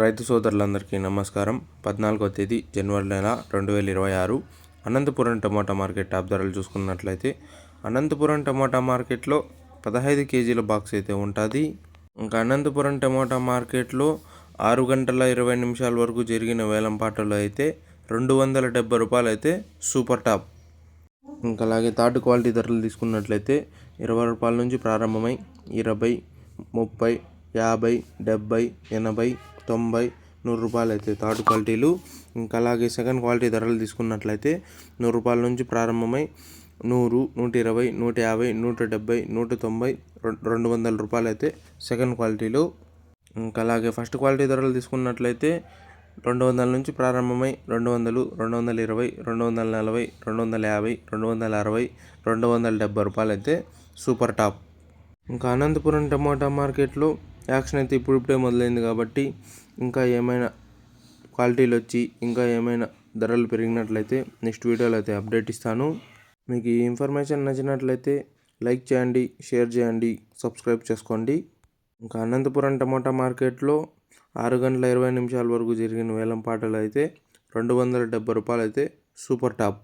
రైతు సోదరులందరికీ నమస్కారం. 14వ తేదీ జనవరి నెల 2026 అనంతపురం టమోటా మార్కెట్ టాప్ ధరలు చూసుకున్నట్లయితే అనంతపురం టమోటా మార్కెట్లో 15 కేజీల బాక్స్ అయితే ఉంటుంది. ఇంకా అనంతపురం టమోటా మార్కెట్లో 6 గంటల 20 నిమిషాల వరకు జరిగిన వేలంపాటలో అయితే 270 రూపాయలు అయితే సూపర్ టాప్. ఇంకా అలాగే థర్డ్ క్వాలిటీ ధరలు తీసుకున్నట్లయితే 20 రూపాయల నుంచి ప్రారంభమై 20, 30, 50, 70, 80, 90, 100 రూపాయలు అయితే థర్డ్ క్వాలిటీలు. ఇంకా అలాగే సెకండ్ క్వాలిటీ ధరలు తీసుకున్నట్లయితే 100 రూపాయల నుంచి ప్రారంభమై 100, 120, 150, 170, 190, 200 రూపాయలు అయితే సెకండ్ క్వాలిటీలు. ఇంకా అలాగే ఫస్ట్ క్వాలిటీ ధరలు తీసుకున్నట్లయితే 200 నుంచి ప్రారంభమై 200, 220, 240, 250, 260, 270 రూపాయలు అయితే సూపర్ టాప్. ఇంకా అనంతపురం టమోటా మార్కెట్లో యాక్షన్ అయితే ఇప్పుడిప్పుడే మొదలైంది కాబట్టి ఇంకా ఏమైనా క్వాలిటీలు వచ్చి ఇంకా ఏమైనా ధరలు పెరిగినట్లయితే నెక్స్ట్ వీడియోలో అయితే అప్డేట్ ఇస్తాను. మీకు ఈ ఇన్ఫర్మేషన్ నచ్చినట్లయితే లైక్ చేయండి, షేర్ చేయండి, సబ్స్క్రైబ్ చేసుకోండి. ఇంకా అనంతపురం టమోటా మార్కెట్లో 6 గంటల 20 నిమిషాల వరకు జరిగిన వేలంపాటలు అయితే 270 రూపాయలు అయితే సూపర్ టాప్.